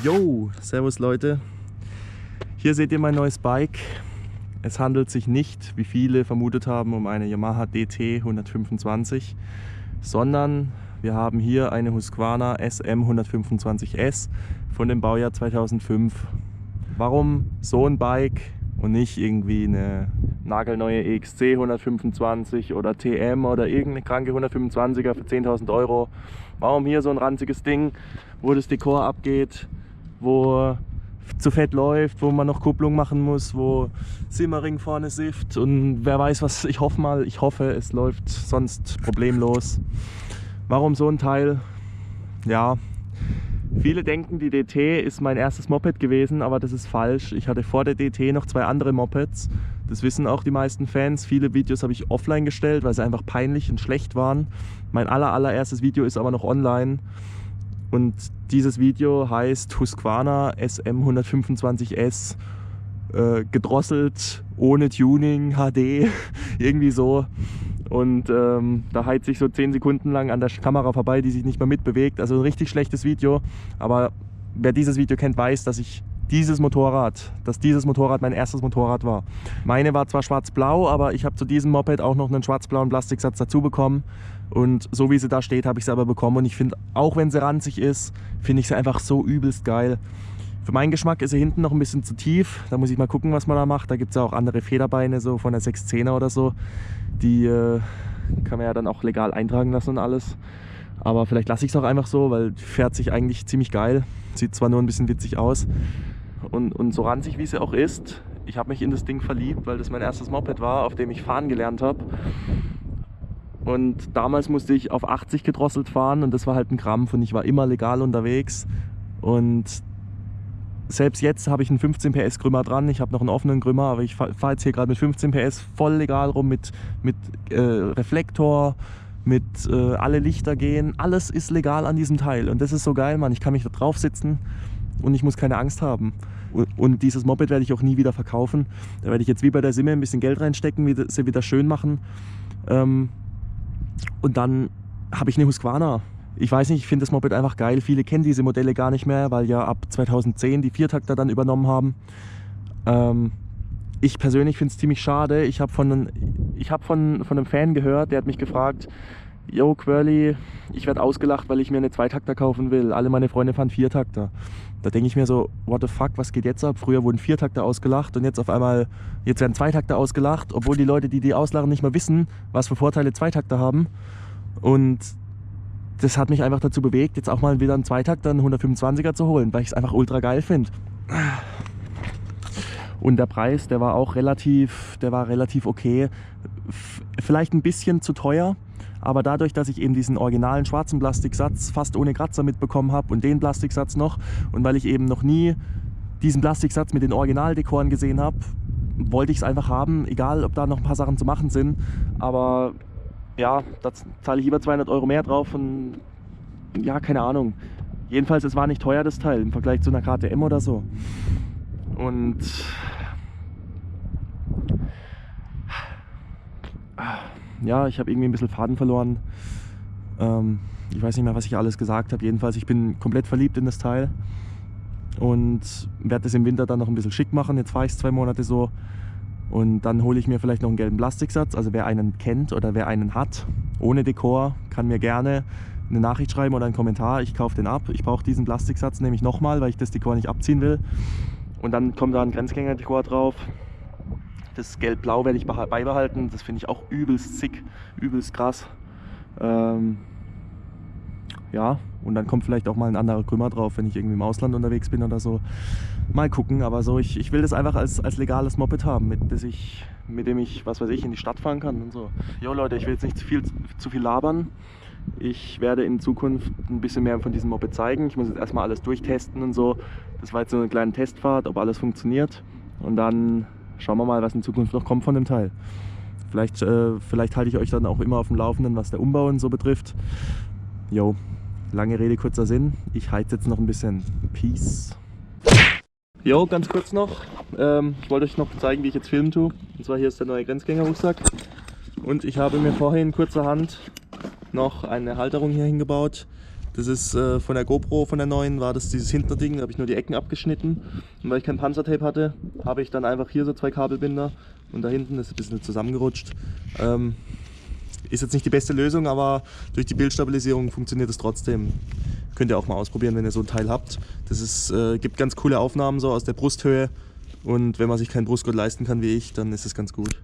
Yo, servus Leute. Hier seht ihr mein neues Bike. Es handelt sich nicht, wie viele vermutet haben, um eine Yamaha DT 125, sondern wir haben hier eine Husqvarna SM 125S von dem Baujahr 2005. Warum so ein Bike und nicht irgendwie eine nagelneue EXC 125 oder TM oder irgendeine kranke 125er für 10.000 Euro? Warum hier so ein ranziges Ding, wo das Dekor abgeht, wo zu fett läuft, wo man noch Kupplung machen muss, wo Simmering vorne sifft und wer weiß was, ich hoffe es läuft sonst problemlos. Warum so ein Teil? Ja, viele denken, die DT ist mein erstes Moped gewesen, aber das ist falsch. Ich hatte vor der DT noch 2 andere Mopeds. Das wissen auch die meisten Fans. Viele Videos habe ich offline gestellt, weil sie einfach peinlich und schlecht waren. Mein allererstes Video ist aber noch online. Und dieses Video heißt Husqvarna SM 125S gedrosselt, ohne Tuning, HD, irgendwie so. Und da heizt sich so 10 Sekunden lang an der Kamera vorbei, die sich nicht mehr mitbewegt. Also ein richtig schlechtes Video. Aber wer dieses Video kennt, weiß, dass dieses Motorrad mein erstes Motorrad war. Meine war zwar schwarz-blau, aber ich habe zu diesem Moped auch noch einen schwarz-blauen Plastiksatz dazu bekommen. Und so wie sie da steht, habe ich sie aber bekommen. Und ich finde, auch wenn sie ranzig ist, finde ich sie einfach so übelst geil. Für meinen Geschmack ist sie hinten noch ein bisschen zu tief. Da muss ich mal gucken, was man da macht. Da gibt es ja auch andere Federbeine, so von der 610er oder so. Die kann man ja dann auch legal eintragen lassen und alles. Aber vielleicht lasse ich es auch einfach so, weil die fährt sich eigentlich ziemlich geil. Sieht zwar nur ein bisschen witzig aus. Und so ranzig wie sie auch ist, ich habe mich in das Ding verliebt, weil das mein erstes Moped war, auf dem ich fahren gelernt habe. Und damals musste ich auf 80 gedrosselt fahren und das war halt ein Krampf und ich war immer legal unterwegs. Und selbst jetzt habe ich einen 15 PS Krümmer dran, ich habe noch einen offenen Krümmer, aber ich fahre jetzt hier gerade mit 15 PS voll legal rum, mit Reflektor, mit alle Lichter gehen, alles ist legal an diesem Teil und das ist so geil, Mann. Ich kann mich da drauf sitzen und ich muss keine Angst haben. Und dieses Moped werde ich auch nie wieder verkaufen. Da werde ich jetzt wie bei der Simme ein bisschen Geld reinstecken, sie wieder schön machen. Und dann habe ich eine Husqvarna. Ich weiß nicht, ich finde das Moped einfach geil. Viele kennen diese Modelle gar nicht mehr, weil ja ab 2010 die Viertakter dann übernommen haben. Ich persönlich finde es ziemlich schade. Ich habe von einem Fan gehört, der hat mich gefragt, yo Quirly, ich werde ausgelacht, weil ich mir eine Zweitakter kaufen will. Alle meine Freunde fahren Viertakter. Da denke ich mir so, what the fuck, was geht jetzt ab? Früher wurden Viertakter ausgelacht und jetzt auf einmal, jetzt werden Zweitakter ausgelacht, obwohl die Leute, die auslachen, nicht mal wissen, was für Vorteile Zweitakter haben. Und das hat mich einfach dazu bewegt, jetzt auch mal wieder einen Zweitakter, einen 125er zu holen, weil ich es einfach ultra geil finde. Und der Preis, der war relativ okay. Vielleicht ein bisschen zu teuer, aber dadurch, dass ich eben diesen originalen schwarzen Plastiksatz fast ohne Kratzer mitbekommen habe und den Plastiksatz noch und weil ich eben noch nie diesen Plastiksatz mit den Originaldekoren gesehen habe, wollte ich es einfach haben, egal ob da noch ein paar Sachen zu machen sind. Aber ja, da zahle ich lieber 200 Euro mehr drauf und ja, keine Ahnung. Jedenfalls, es war nicht teuer, das Teil, im Vergleich zu einer KTM oder so. Und ja, ich habe irgendwie ein bisschen Faden verloren. Ich weiß nicht mehr, was ich alles gesagt habe. Jedenfalls, ich bin komplett verliebt in das Teil und werde es im Winter dann noch ein bisschen schick machen. Jetzt fahre ich es 2 Monate so und dann hole ich mir vielleicht noch einen gelben Plastiksatz. Also wer einen kennt oder wer einen hat, ohne Dekor, kann mir gerne eine Nachricht schreiben oder einen Kommentar. Ich kaufe den ab. Ich brauche diesen Plastiksatz nämlich nochmal, weil ich das Dekor nicht abziehen will. Und dann kommt da ein Grenzgänger-Dekor drauf. Das Gelb-Blau werde ich beibehalten. Das finde ich auch übelst sick, übelst krass. Ja, und dann kommt vielleicht auch mal ein anderer Krümmer drauf, wenn ich irgendwie im Ausland unterwegs bin oder so. Mal gucken, aber so, ich will das einfach als legales Moped haben, mit dem ich, was weiß ich, in die Stadt fahren kann und so. Jo Leute, ich will jetzt nicht zu viel labern. Ich werde in Zukunft ein bisschen mehr von diesem Moped zeigen. Ich muss jetzt erstmal alles durchtesten und so. Das war jetzt so eine kleine Testfahrt, ob alles funktioniert. Und dann schauen wir mal, was in Zukunft noch kommt von dem Teil. Vielleicht halte ich euch dann auch immer auf dem Laufenden, was der Umbau und so betrifft. Jo, lange Rede, kurzer Sinn. Ich heize jetzt noch ein bisschen. Peace. Jo, ganz kurz noch. Ich wollte euch noch zeigen, wie ich jetzt filmen tue. Und zwar hier ist der neue Grenzgänger-Rucksack. Und ich habe mir vorhin kurzerhand noch eine Halterung hier hingebaut. Das ist von der GoPro, von der neuen, war das dieses Hinterding, da habe ich nur die Ecken abgeschnitten. Und weil ich kein Panzertape hatte, habe ich dann einfach hier so 2 Kabelbinder und da hinten ist ein bisschen zusammengerutscht. Ist jetzt nicht die beste Lösung, aber durch die Bildstabilisierung funktioniert es trotzdem. Könnt ihr auch mal ausprobieren, wenn ihr so ein Teil habt. Das ist, gibt ganz coole Aufnahmen so aus der Brusthöhe und wenn man sich keinen Brustgurt leisten kann wie ich, dann ist es ganz gut.